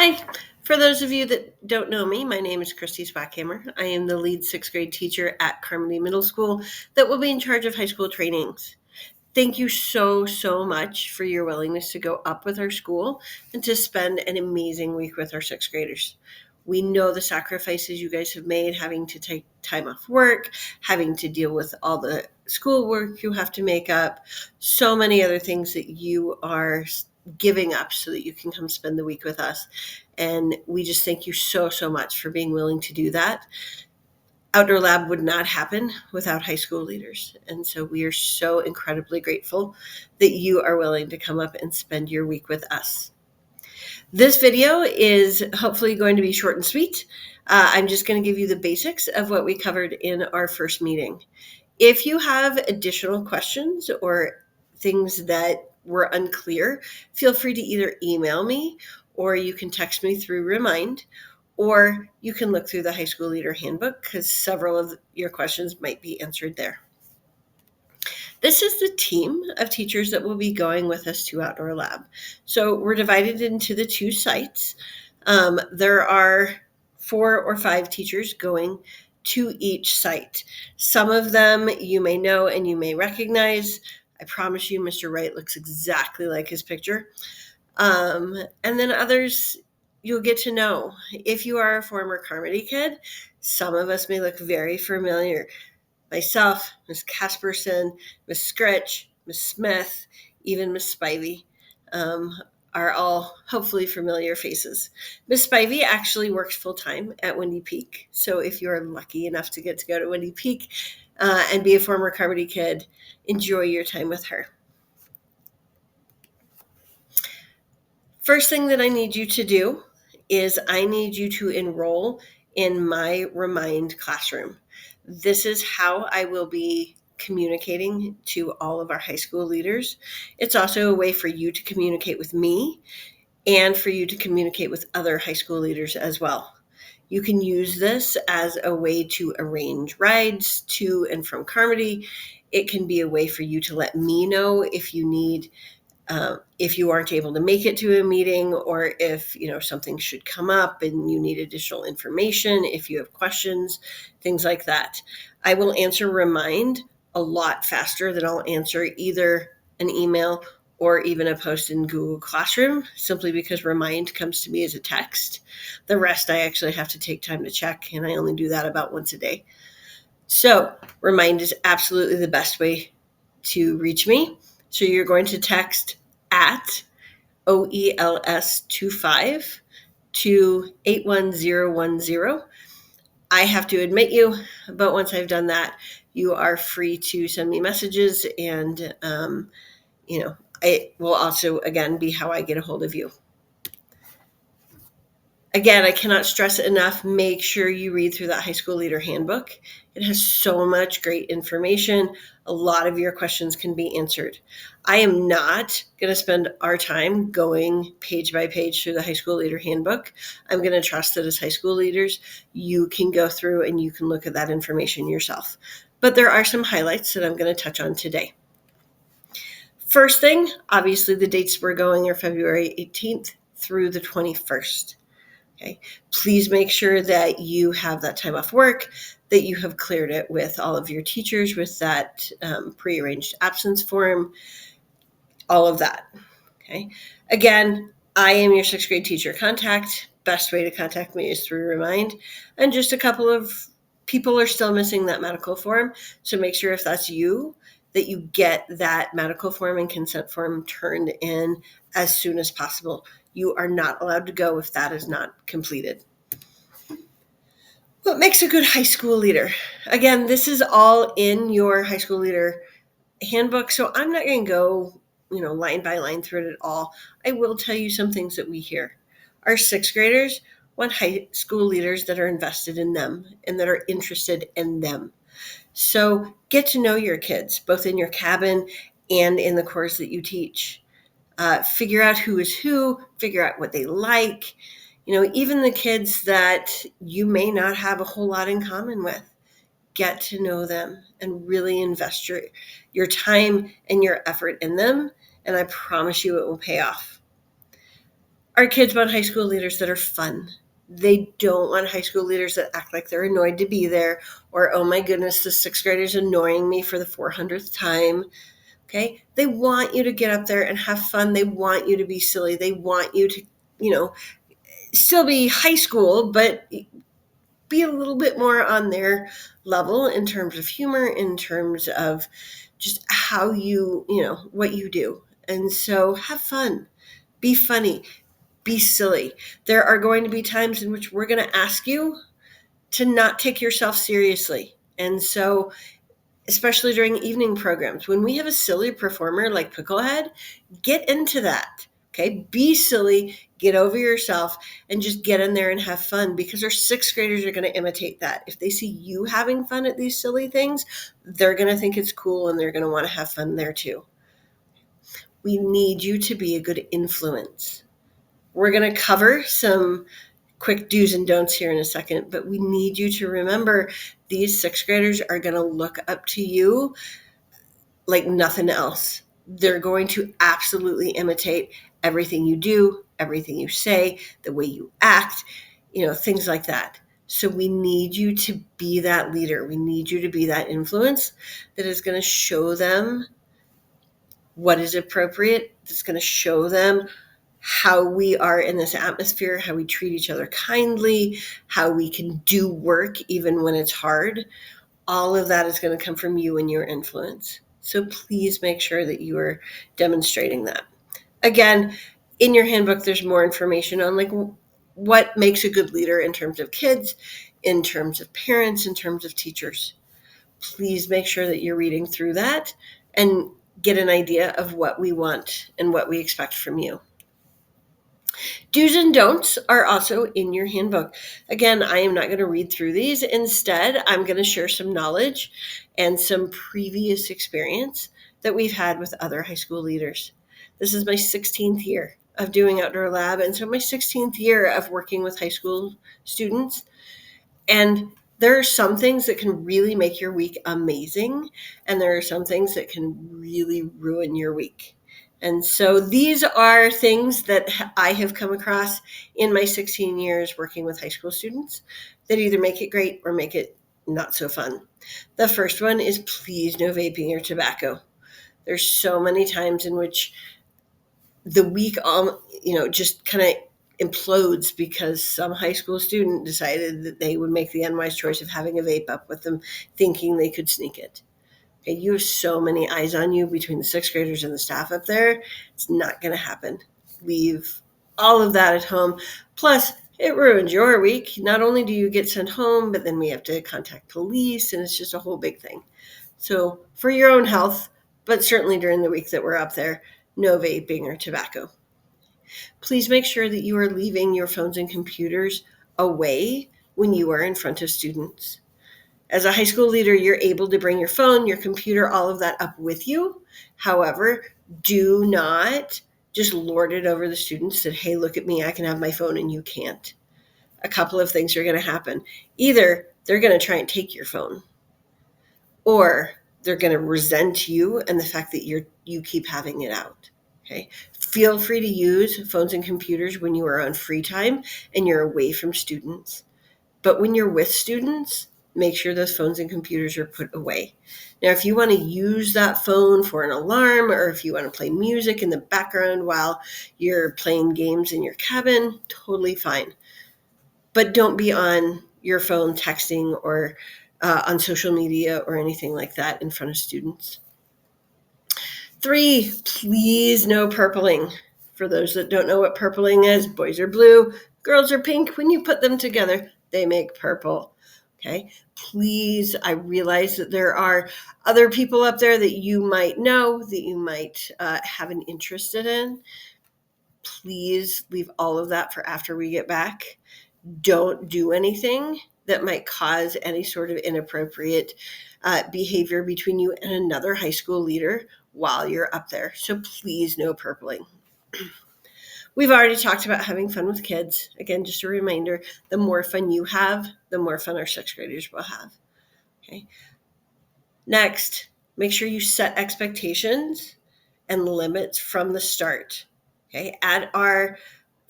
Hi. For those of you that don't know me, my name is Christy Swackhammer. I am the lead sixth grade teacher at Carmody Middle School that will be in charge of high school trainings. Thank you so much for your willingness to go up with our school and to spend an amazing week with our sixth graders. We know the sacrifices you guys have made, having to take time off work, having to deal with all the schoolwork you have to make up, so many other things that you are giving up so that you can come spend the week with us. And we just thank you so much for being willing to do that. Outdoor Lab would not happen without high school leaders. And so we are so incredibly grateful that you are willing to come up and spend your week with us. This video is hopefully going to be short and sweet. I'm just going to give you the basics of what we covered in our first meeting. If you have additional questions or things that were unclear, feel free to either email me or you can text me through Remind, or you can look through the High School Leader Handbook because several of your questions might be answered there. This is the team of teachers that will be going with us to Outdoor Lab. So we're divided into the two sites. There are 4 or 5 teachers going to each site. Some of them you may know and you may recognize. I promise you, Mr. Wright looks exactly like his picture. And then others you'll get to know. If you are a former Carmody kid, some of us may look very familiar. Myself, Miss Casperson, Miss Scritch, Miss Smith, even Miss Spivey are all hopefully familiar faces. Miss Spivey actually works full-time at Windy Peak. So if you're lucky enough to get to go to Windy Peak and be a former Carmody kid, enjoy your time with her. First thing that I need you to do is I need you to enroll in my Remind classroom. This is how I will be communicating to all of our high school leaders. It's also a way for you to communicate with me and for you to communicate with other high school leaders as well. You can use this as a way to arrange rides to and from Carmody. It can be a way for you to let me know if you need if you aren't able to make it to a meeting, or if something should come up and you need additional information, if you have questions, things like that. I will answer Remind a lot faster than I'll answer either an email or even a post in Google Classroom, simply because Remind comes to me as a text. The rest I actually have to take time to check, and I only do that about once a day. So Remind is absolutely the best way to reach me. So you're going to text at OELS25 to 81010. I have to admit you, but once I've done that, you are free to send me messages, and it will also, again, be how I get a hold of you. Again, I cannot stress it enough. Make sure you read through that High School Leader Handbook. It has so much great information. A lot of your questions can be answered. I am not going to spend our time going page by page through the High School Leader Handbook. I'm going to trust that as high school leaders, you can go through and you can look at that information yourself. But there are some highlights that I'm going to touch on today. First thing, obviously the dates we're going are February 18th through the 21st. Okay. Please make sure that you have that time off work, that you have cleared it with all of your teachers with that prearranged absence form, all of that. Okay. Again, I am your sixth grade teacher contact. Best way to contact me is through Remind. And just a couple of people are still missing that medical form. So make sure if that's you, that you get that medical form and consent form turned in as soon as possible. You are not allowed to go if that is not completed. What makes a good high school leader? Again, this is all in your high school leader handbook, so I'm not going to go, line by line through it at all. I will tell you some things that we hear. Our sixth graders want high school leaders that are invested in them and that are interested in them. So get to know your kids, both in your cabin and in the course that you teach. Figure out who is who, figure out what they like. Even the kids that you may not have a whole lot in common with, get to know them and really invest your time and your effort in them. And I promise you it will pay off. Our kids want high school leaders that are fun. They don't want high school leaders that act like they're annoyed to be there, or, oh my goodness, the sixth grader's annoying me for the 400th time. Okay. They want you to get up there and have fun. They want you to be silly. They want you to, still be high school, but be a little bit more on their level in terms of humor, in terms of just how what you do. And so have fun, be funny, be silly. There are going to be times in which we're going to ask you to not take yourself seriously. And so, especially during evening programs, when we have a silly performer like Picklehead, get into that. Okay, be silly, get over yourself, and just get in there and have fun, because our sixth graders are going to imitate that. If they see you having fun at these silly things, they're going to think it's cool and they're going to want to have fun there too. We need you to be a good influence. We're going to cover some quick do's and don'ts here in a second, but we need you to remember these sixth graders are going to look up to you like nothing else. They're going to absolutely imitate everything you do, everything you say, the way you act, things like that. So we need you to be that leader. We need you to be that influence that is going to show them what is appropriate, that's going to show them how we are in this atmosphere, how we treat each other kindly, how we can do work even when it's hard. All of that is going to come from you and your influence. So please make sure that you are demonstrating that. Again, in your handbook, there's more information on what makes a good leader in terms of kids, in terms of parents, in terms of teachers. Please make sure that you're reading through that and get an idea of what we want and what we expect from you. Do's and don'ts are also in your handbook. Again, I am not going to read through these. Instead, I'm going to share some knowledge and some previous experience that we've had with other high school leaders. This is my 16th year of doing Outdoor Lab, and so my 16th year of working with high school students. And there are some things that can really make your week amazing, and there are some things that can really ruin your week. And so these are things that I have come across in my 16 years working with high school students that either make it great or make it not so fun. The first one is please no vaping or tobacco. There's so many times in which the week, just kind of implodes because some high school student decided that they would make the unwise choice of having a vape up with them, thinking they could sneak it. Okay, you have so many eyes on you between the sixth graders and the staff up there. It's not going to happen. Leave all of that at home. Plus, it ruins your week. Not only do you get sent home, but then we have to contact police, and it's just a whole big thing. So for your own health, but certainly during the week that we're up there, no vaping or tobacco. Please make sure that you are leaving your phones and computers away when you are in front of students. As a high school leader, you're able to bring your phone, your computer, all of that up with you. However, do not just lord it over the students that, hey, look at me, I can have my phone and you can't. A couple of things are going to happen. Either they're going to try and take your phone, or they're going to resent you and the fact that you keep having it out. Okay. Feel free to use phones and computers when you are on free time and you're away from students. But when you're with students, make sure those phones and computers are put away. Now, if you want to use that phone for an alarm, or if you want to play music in the background while you're playing games in your cabin, totally fine. But don't be on your phone texting or on social media or anything like that in front of students. 3, please no purpling. For those that don't know what purpling is, boys are blue, girls are pink. When you put them together, they make purple. Okay, please, I realize that there are other people up there that you might know, that you might have an interest in. Please leave all of that for after we get back. Don't do anything that might cause any sort of inappropriate behavior between you and another high school leader while you're up there. So please, no purpling. We've already talked about having fun with kids. Again, just a reminder, the more fun you have, the more fun our sixth graders will have. Okay. Next, make sure you set expectations and limits from the start. Okay. At our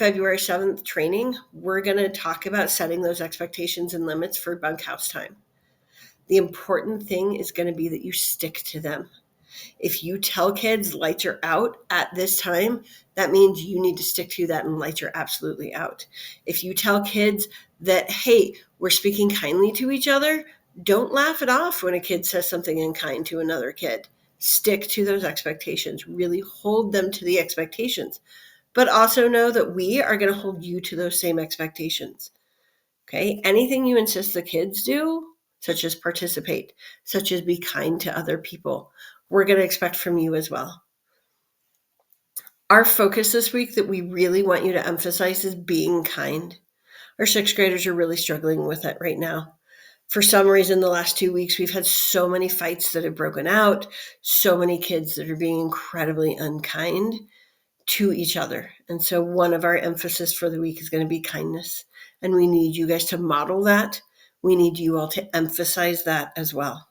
February 7th training, we're going to talk about setting those expectations and limits for bunkhouse time. The important thing is going to be that you stick to them. If you tell kids lights are out at this time, that means you need to stick to that and lights are absolutely out. If you tell kids that, hey, we're speaking kindly to each other, don't laugh it off when a kid says something unkind to another kid. Stick to those expectations. Really hold them to the expectations. But also know that we are going to hold you to those same expectations. Okay? Anything you insist the kids do, such as participate, such as be kind to other people, we're going to expect from you as well. Our focus this week that we really want you to emphasize is being kind. Our sixth graders are really struggling with it right now. For some reason, the last 2 weeks, we've had so many fights that have broken out, so many kids that are being incredibly unkind to each other. And so one of our emphasis for the week is going to be kindness. And we need you guys to model that. We need you all to emphasize that as well.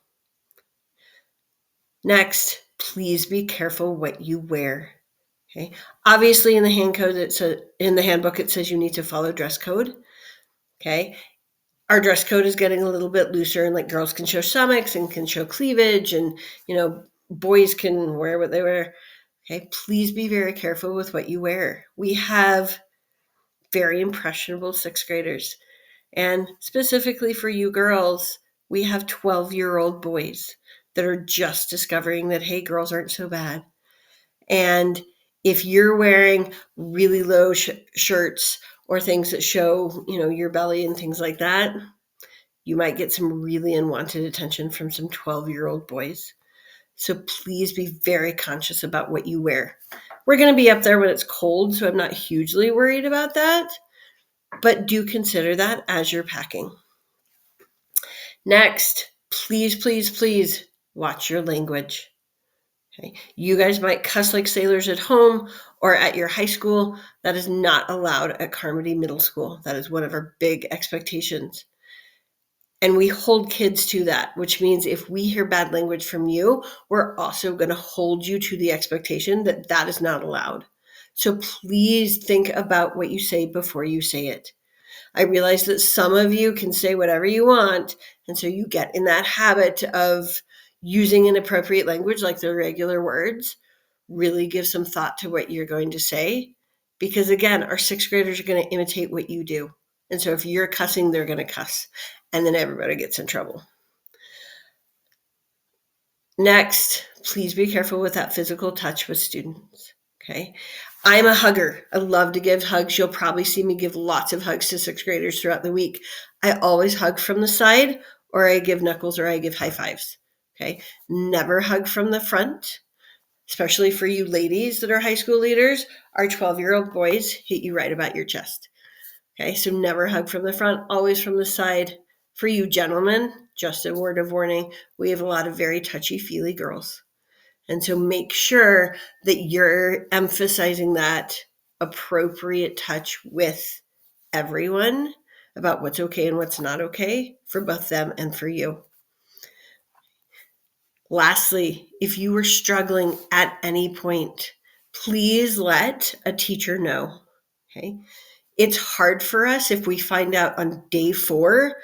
Next, please be careful what you wear. Okay. Obviously, in the handbook, it says you need to follow dress code. Okay. Our dress code is getting a little bit looser, and like girls can show stomachs and can show cleavage, and boys can wear what they wear. Okay. Please be very careful with what you wear. We have very impressionable sixth graders, and specifically for you girls, we have 12-year-old boys that are just discovering that, hey, girls aren't so bad. And if you're wearing really low shirts or things that show, your belly and things like that, you might get some really unwanted attention from some 12-year-old boys. So please be very conscious about what you wear. We're going to be up there when it's cold, so I'm not hugely worried about that. But do consider that as you're packing. Next, please watch your language. Okay. You guys might cuss like sailors at home or at your high school. That is not allowed at Carmody Middle School. That is one of our big expectations. And we hold kids to that, which means if we hear bad language from you, we're also going to hold you to the expectation that that is not allowed. So please think about what you say before you say it. I realize that some of you can say whatever you want, and so you get in that habit of using inappropriate language like the regular words. Really give some thought to what you're going to say, because again, our sixth graders are going to imitate what you do. And so if you're cussing, they're going to cuss, and then everybody gets in trouble. Next, please be careful with that physical touch with students. Okay. I'm a hugger. I love to give hugs. You'll probably see me give lots of hugs to sixth graders throughout the week. I always hug from the side, or I give knuckles, or I give high fives. Okay. Never hug from the front, especially for you ladies that are high school leaders. Our 12-year-old boys hit you right about your chest. Okay. So never hug from the front, always from the side. For you gentlemen, just a word of warning, we have a lot of very touchy-feely girls. And so make sure that you're emphasizing that appropriate touch with everyone about what's okay and what's not okay for both them and for you. Lastly, if you were struggling at any point, please let a teacher know. Okay. It's hard for us if we find out on day 4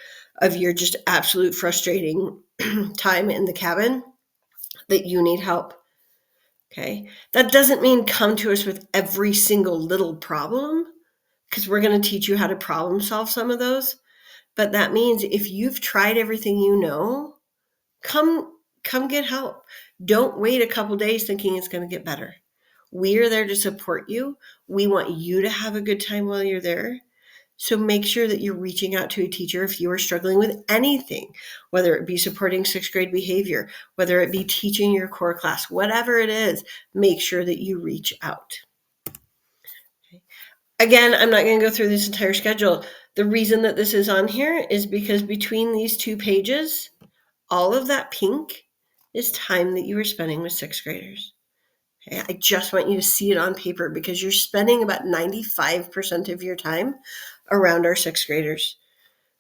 of your just absolute frustrating time in the cabin that you need help. Okay. That doesn't mean come to us with every single little problem, because we're going to teach you how to problem solve some of those. But that means if you've tried everything you know, come get help. Don't wait a couple days thinking it's going to get better. We are there to support you. We want you to have a good time while you're there. So make sure that you're reaching out to a teacher if you are struggling with anything, whether it be supporting sixth grade behavior, whether it be teaching your core class, whatever it is, make sure that you reach out. Okay. Again, I'm not going to go through this entire schedule. The reason that this is on here is because between these 2 pages, all of that pink is time that you are spending with sixth graders. Okay, I just want you to see it on paper, because you're spending about 95% of your time around our sixth graders.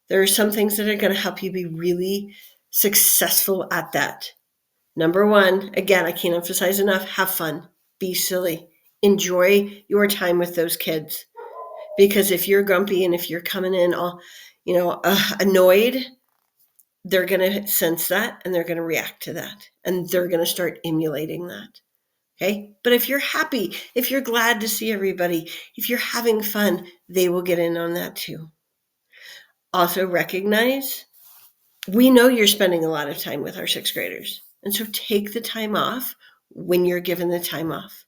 There are some things that are going to help you be really successful at that. Number 1, again, I can't emphasize enough, have fun, be silly, enjoy your time with those kids. Because if you're grumpy and if you're coming in all, annoyed, they're going to sense that and they're going to react to that and they're going to start emulating that. Okay. But if you're happy, if you're glad to see everybody, if you're having fun, they will get in on that too. Also recognize, we know you're spending a lot of time with our sixth graders. And so take the time off when you're given the time off.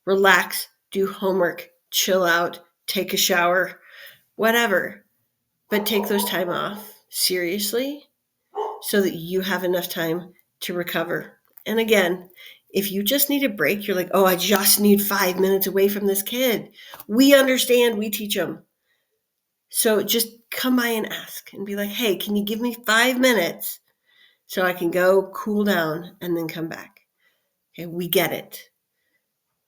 Relax, do homework, chill out, take a shower, whatever. But take those time off seriously so that you have enough time to recover. And again, if you just need a break, you're like, oh, I just need 5 minutes away from this kid. We understand, we teach them. So just come by and ask and be like, hey, can you give me 5 minutes so I can go cool down and then come back? Okay, we get it.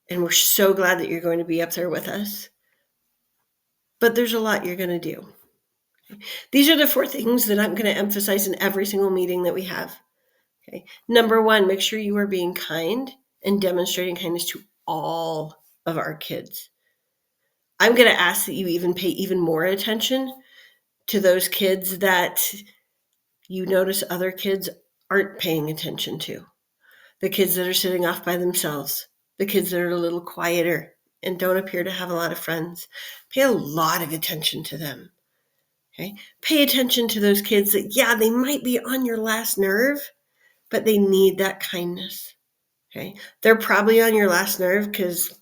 And we're so glad that you're going to be up there with us. But there's a lot you're going to do. These are the 4 things that I'm going to emphasize in every single meeting that we have. Okay. Number 1, make sure you are being kind and demonstrating kindness to all of our kids. I'm going to ask that you even pay even more attention to those kids that you notice other kids aren't paying attention to. The kids that are sitting off by themselves, the kids that are a little quieter and don't appear to have a lot of friends. Pay a lot of attention to them. Okay? Pay attention to those kids that, yeah, they might be on your last nerve, but they need that kindness. Okay? They're probably on your last nerve because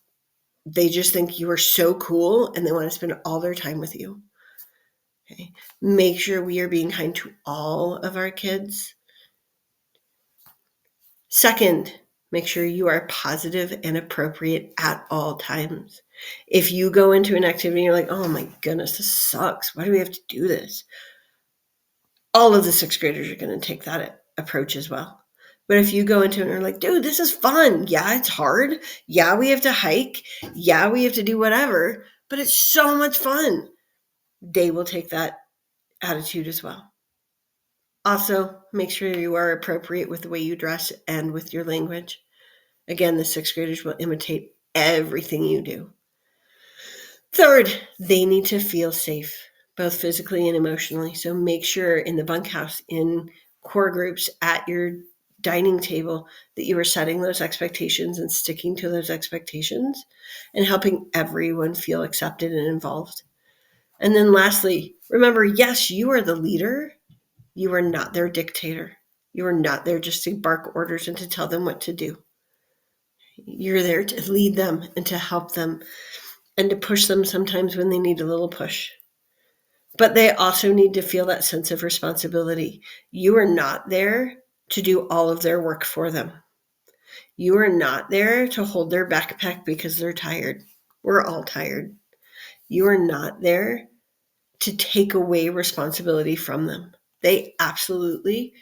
they just think you are so cool and they want to spend all their time with you. Okay? Make sure we are being kind to all of our kids. Second, make sure you are positive and appropriate at all times. If you go into an activity and you're like, oh my goodness, this sucks. Why do we have to do this? All of the sixth graders are going to take that approach as well. But if you go into it and are like, dude, this is fun. Yeah, it's hard. Yeah, we have to hike. Yeah, we have to do whatever. But it's so much fun. They will take that attitude as well. Also, make sure you are appropriate with the way you dress and with your language. Again, the sixth graders will imitate everything you do. Third, they need to feel safe, both physically and emotionally. So make sure in the bunkhouse, in core groups, at your dining table, that you are setting those expectations and sticking to those expectations and helping everyone feel accepted and involved. And then lastly, remember, yes, you are the leader. You are not their dictator. You are not there just to bark orders and to tell them what to do. You're there to lead them and to help them and to push them sometimes when they need a little push. But they also need to feel that sense of responsibility. You are not there to do all of their work for them. You are not there to hold their backpack because they're tired. We're all tired. You are not there to take away responsibility from them. They absolutely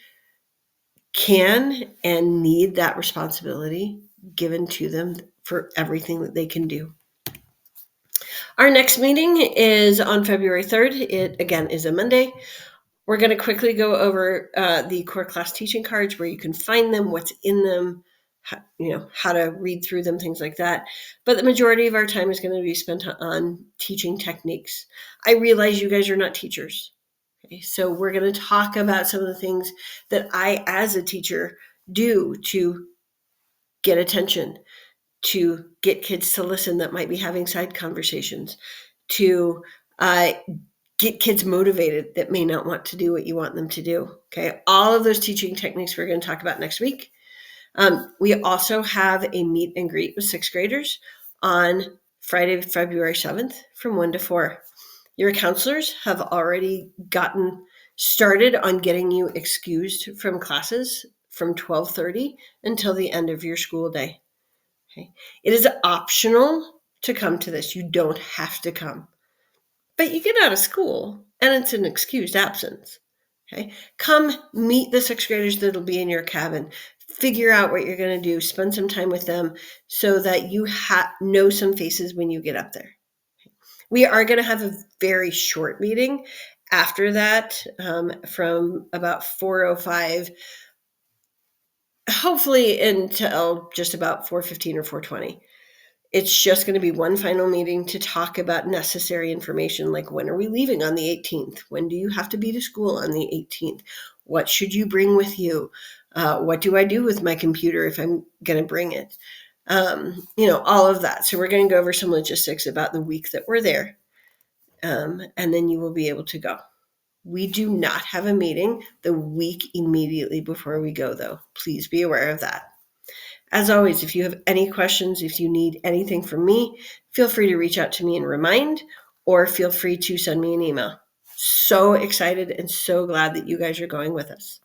can and need that responsibility given to them for everything that they can do. Our next meeting is on February 3rd. It, again, is a Monday. We're going to quickly go over the core class teaching cards, where you can find them, what's in them, how to read through them, things like that. But the majority of our time is going to be spent on teaching techniques. I realize you guys are not teachers. Okay, so we're going to talk about some of the things that I, as a teacher, do to get attention, to get kids to listen that might be having side conversations, to get kids motivated that may not want to do what you want them to do. Okay, all of those teaching techniques we're going to talk about next week. We also have a meet and greet with sixth graders on Friday, February 7th from 1 to 4. Your counselors have already gotten started on getting you excused from classes from 12:30 until the end of your school day. Okay. It is optional to come to this. You don't have to come. But you get out of school and it's an excused absence. Okay. Come meet the sixth graders that'll be in your cabin. Figure out what you're going to do. Spend some time with them so that you know some faces when you get up there. We are going to have a very short meeting after that, from about 4:05, hopefully until just about 4:15 or 4:20. It's just going to be one final meeting to talk about necessary information, like when are we leaving on the 18th? When do you have to be to school on the 18th? What should you bring with you? What do I do with my computer if I'm going to bring it? All of that. So we're going to go over some logistics about the week that we're there, and then you will be able to go. We do not have a meeting the week immediately before we go, though. Please be aware of that. As always, if you have any questions, if you need anything from me, feel free to reach out to me and remind, or feel free to send me an email. So excited and so glad that you guys are going with us.